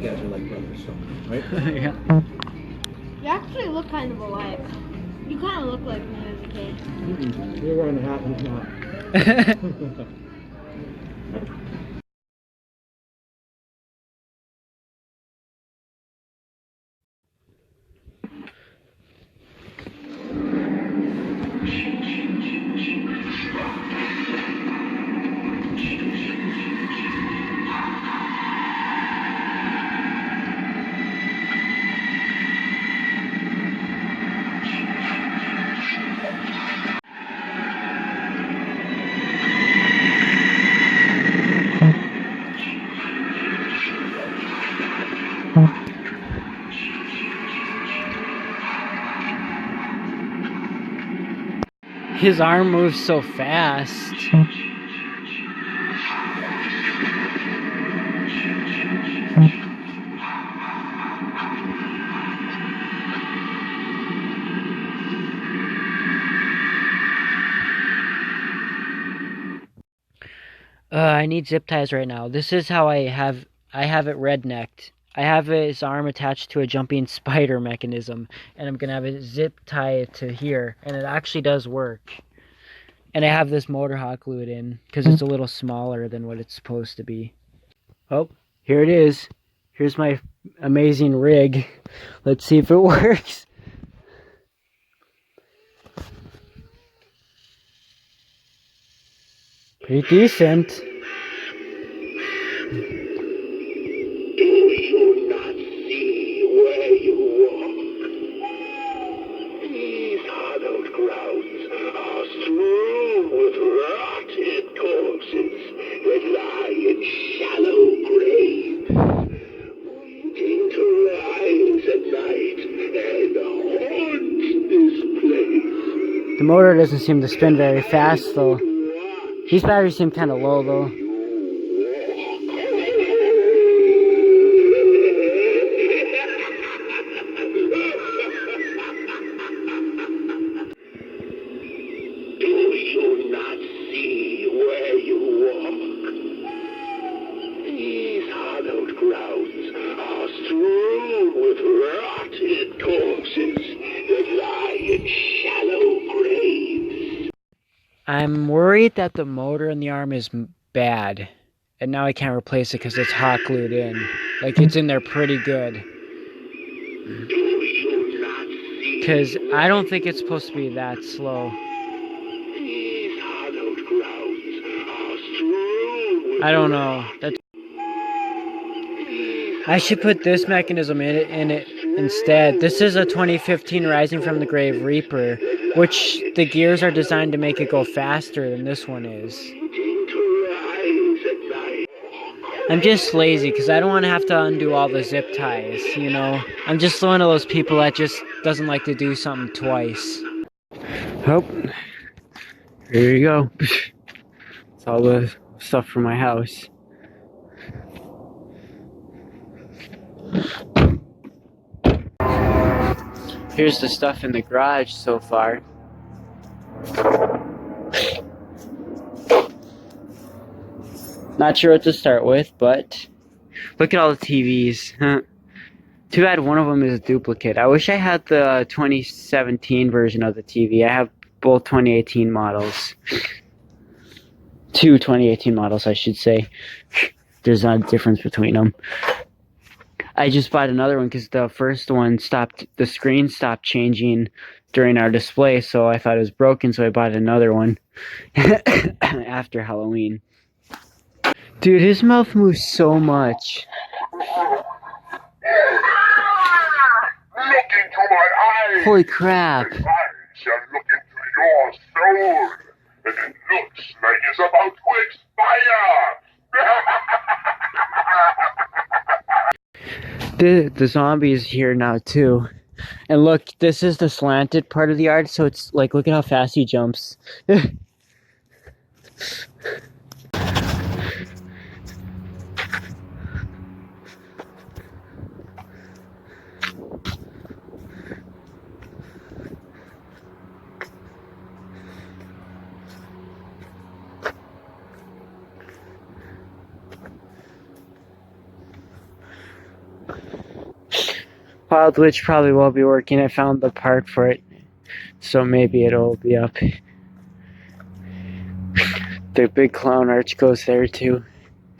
you guys are like brothers, so, right? Yeah. You actually look kind of alike. You kind of look like me as a kid. You're wearing a hat and he's not. His arm moves so fast. I need zip ties right now. This is how I have it red-necked. I have his arm attached to a jumping spider mechanism, and I'm gonna have a zip tie to here, and it actually does work. And I have this motor hot glued in because it's a little smaller than what it's supposed to be. Oh, here it is. Here's my amazing rig. Let's see if it works. Pretty decent. The motor doesn't seem to spin very fast though. These batteries seem kind of low though. I'm worried that the motor in the arm is bad, and now I can't replace it because it's hot glued in. Like, it's in there pretty good. Because I don't think it's supposed to be that slow. I don't know. I should put this mechanism in it instead. This is a 2015 Rising from the Grave Reaper, which the gears are designed to make it go faster than this one is. I'm just lazy because I don't want to have to undo all the zip ties, you know. I'm just one of those people that just doesn't like to do something twice. Oh, here you go. It's all the stuff for my house. Here's the stuff in the garage so far. Not sure what to start with, but look at all the TVs. Too bad one of them is a duplicate. I wish I had the 2017 version of the TV. I have both 2018 models. Two 2018 models, I should say. There's not a difference between them. I just bought another one because the first one the screen stopped changing during our display, so I thought it was broken, so I bought another one after Halloween. Dude, his mouth moves so much. Look into my eyes. Holy crap. My eyes shall look into your soul, and it looks like it's about to expire. The zombie is here now too. And look, this is the slanted part of the yard, so it's like, look at how fast he jumps. Wild Witch probably will be working. I found the part for it, so maybe it'll be up. The big clown arch goes there too.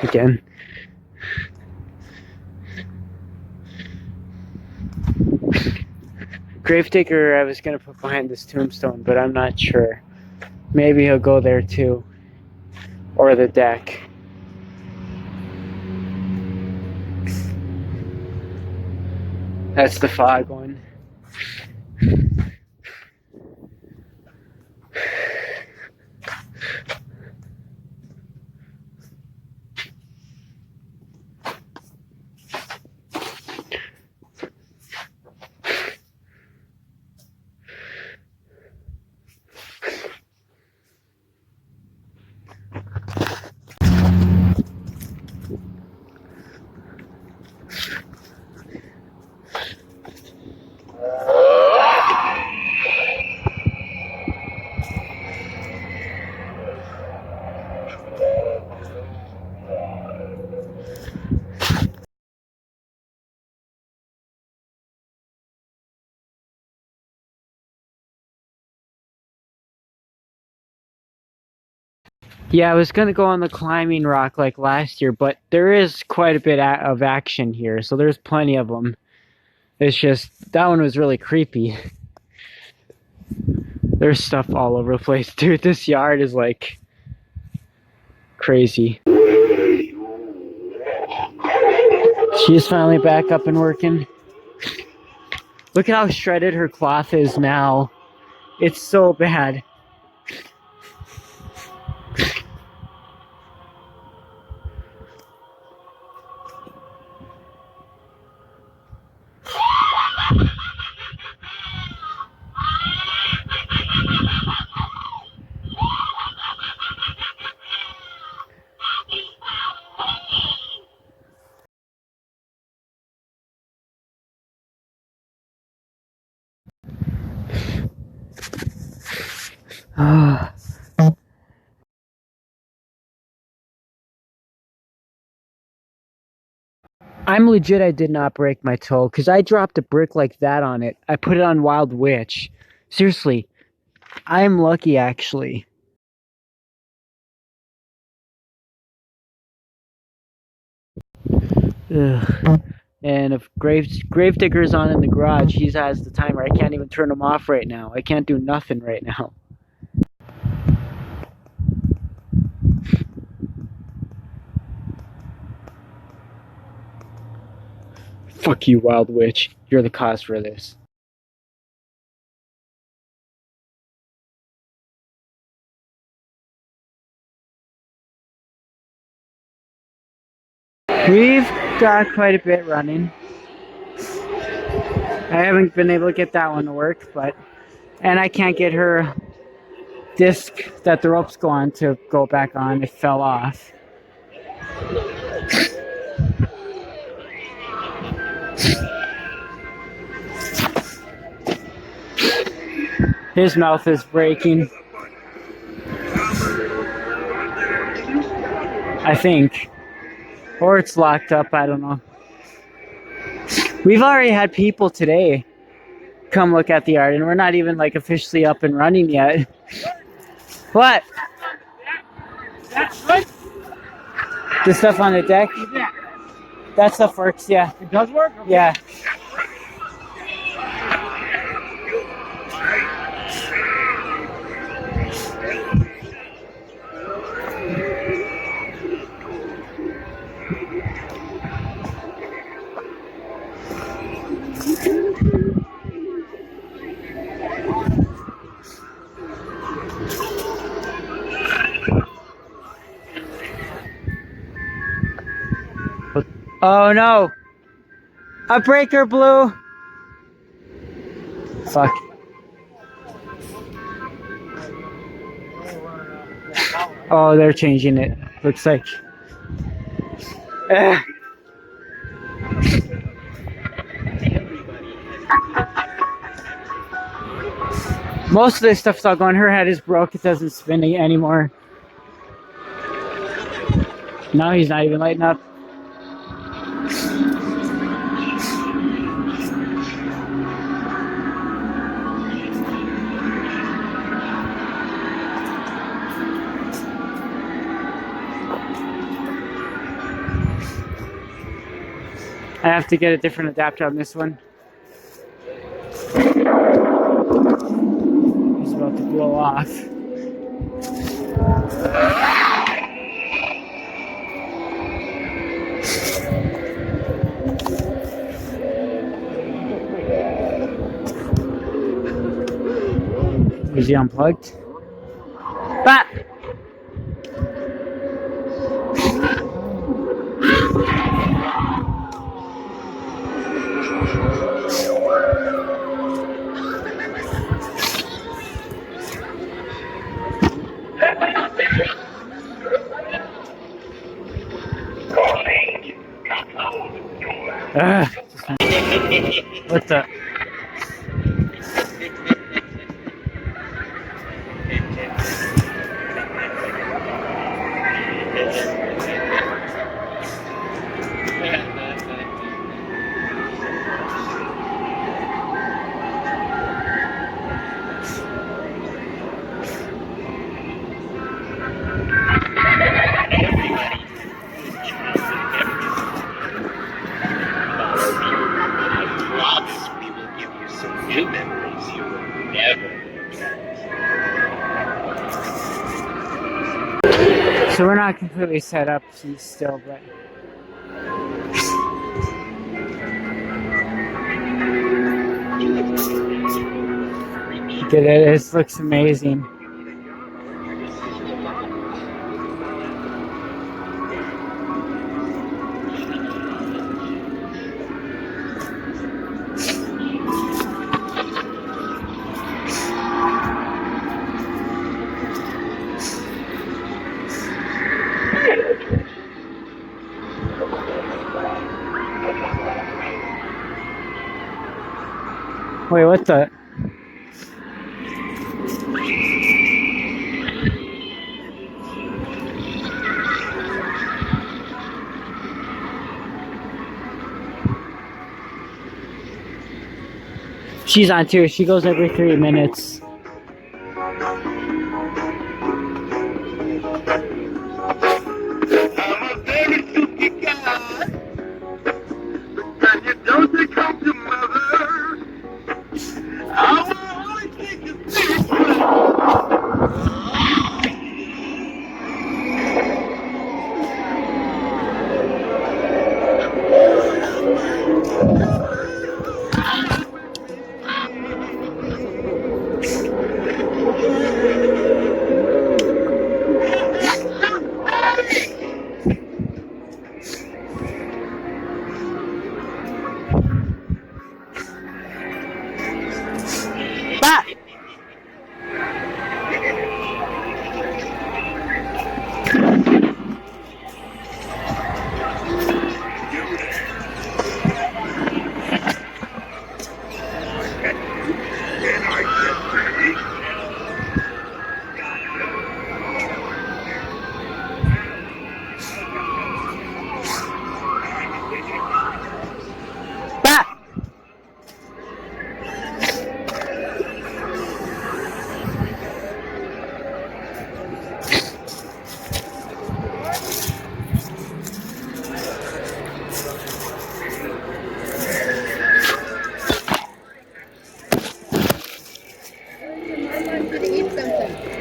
Again. Gravedigger I was gonna put behind this tombstone, but I'm not sure. Maybe he'll go there too. Or the deck. That's the fog one. Yeah, I was gonna go on the climbing rock like last year, but there is quite a bit of action here, so there's plenty of them. It's just, that one was really creepy. There's stuff all over the place. Dude, this yard is like crazy. She's finally back up and working. Look at how shredded her cloth is now. It's so bad. I'm legit, I did not break my toe because I dropped a brick like that on it. I put it on Wild Witch. Seriously, I'm lucky actually. Ugh. And if Gravedigger's on in the garage, he has the timer. I can't even turn him off right now. I can't do nothing right now. Fuck you, Wild Witch. You're the cause for this. We've got quite a bit running. I haven't been able to get that one to work, and I can't get her disc that the ropes go on to go back on. It fell off. His mouth is breaking. I think. Or it's locked up, I don't know. We've already had people today come look at the yard, and we're not even like officially up and running yet. What? The stuff on the deck? That stuff works, yeah. It does work? Okay. Yeah. Oh no! A breaker blew! Fuck. Oh, they're changing it. Looks like. Most of this stuff's all gone. Her head is broke. It doesn't spin anymore. No, he's not even lighting up. I have to get a different adapter on this one. He's about to blow off. Is he unplugged? Bat! What the? So we're not completely set up still, but look at it. This looks amazing. Wait, what the? She's on too. She goes every 3 minutes.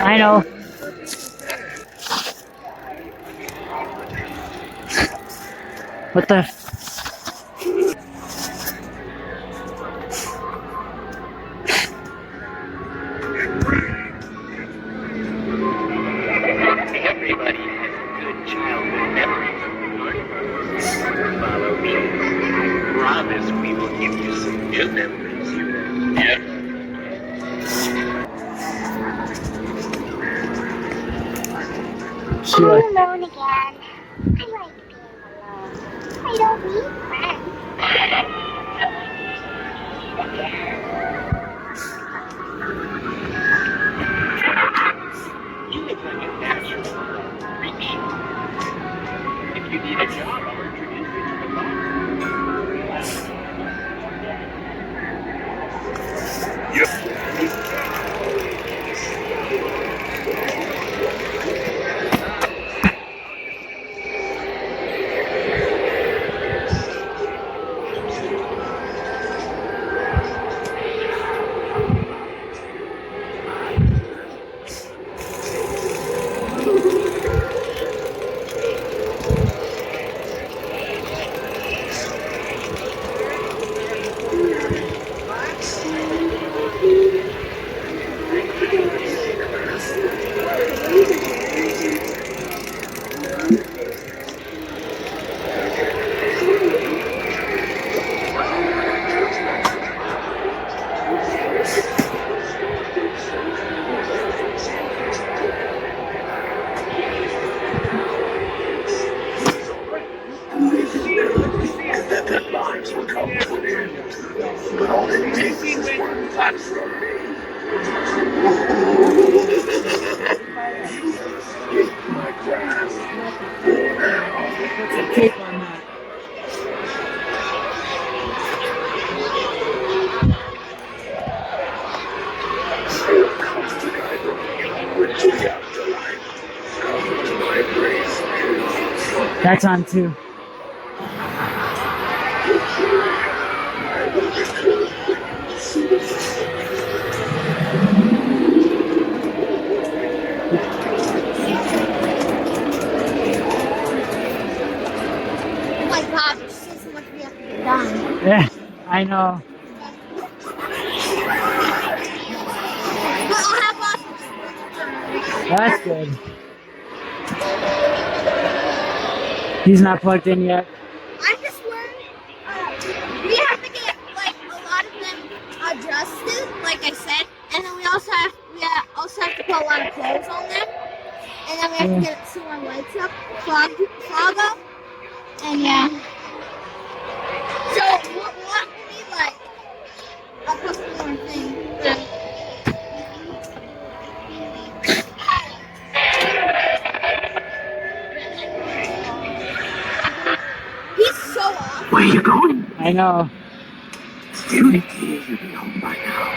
I know. What the? Everybody has good childhood memories. Follow me. I promise we will give you some new memories you will never She All like, alone again. I like being alone. I don't need friends. You look like a natural freak show. If you need a job, I'll introduce you to the boss. That's on too. Oh my god, there's so much we have to get done. Yeah, I know. But I'll have lots of That's good. He's not plugged in yet. I'm just worried. We have to get like a lot of them adjusted, like I said, and then we also have to put a lot of clothes on them, and then we have to get some more lights up, fog up, and yeah. So we'll need like a couple more things. He's so off. Where are you going? I know. You need to be home by now.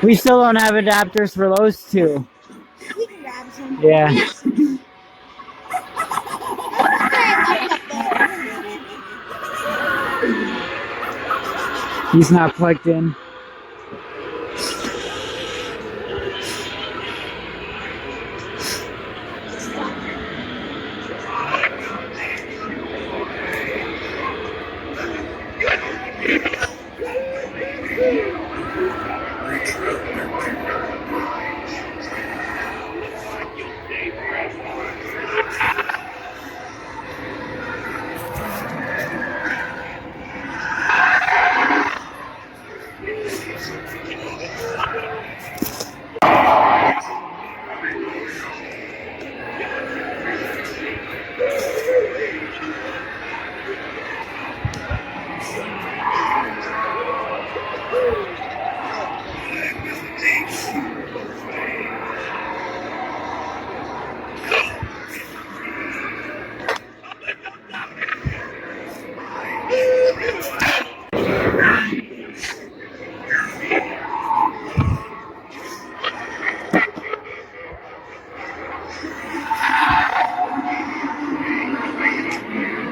We still don't have adapters for those two. We can grab some. Yeah. He's not plugged in.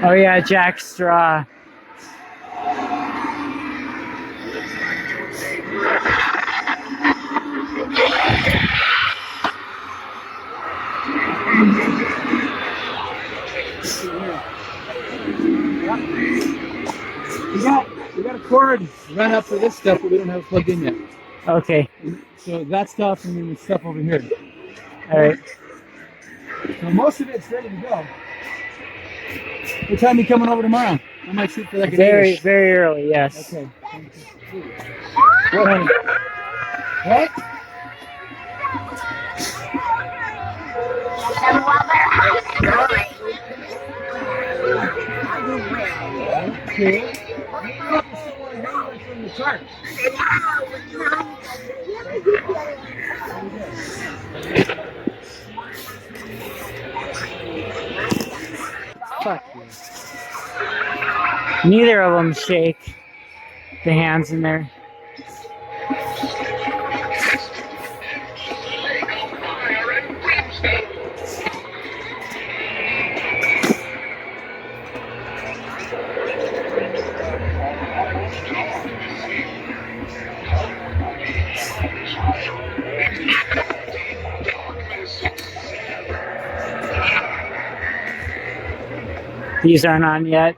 Oh yeah, Jack Straw. We got a cord run up for this stuff, but we don't have it plugged in yet. Okay. So that stuff and then the stuff over here. All right. So most of it's ready to go. What time are you coming over tomorrow? I might shoot for like an Very, 8-ish. very early. Yes. Okay. What, honey? What? Okay. From the chart. Fuck you. Neither of them shake. The hands in there. These aren't on yet.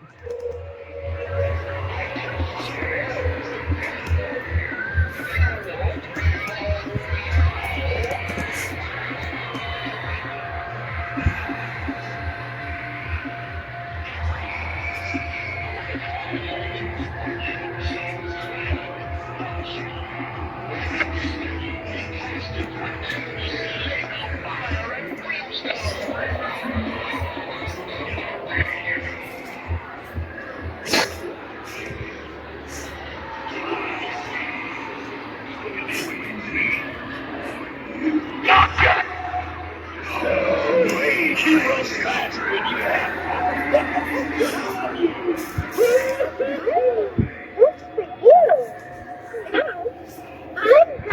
I'm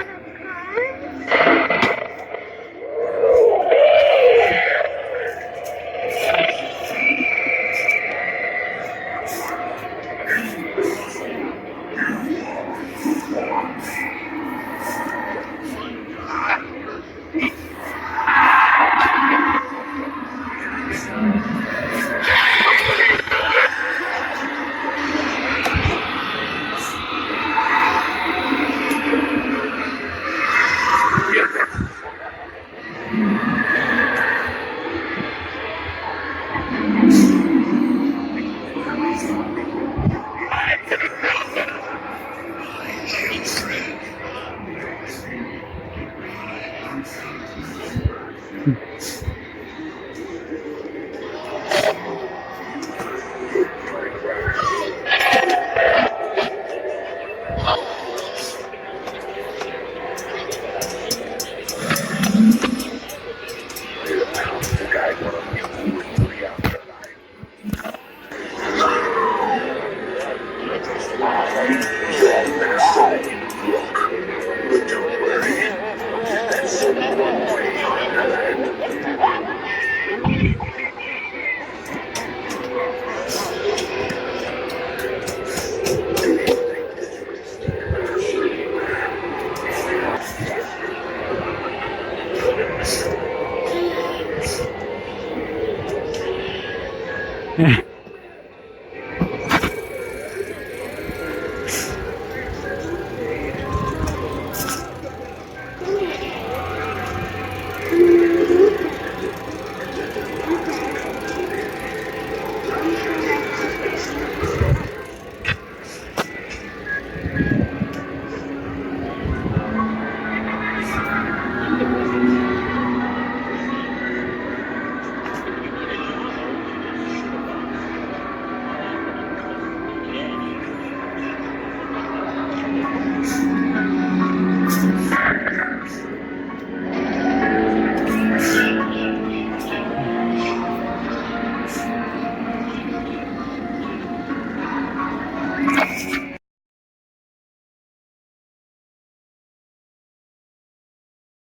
Yeah.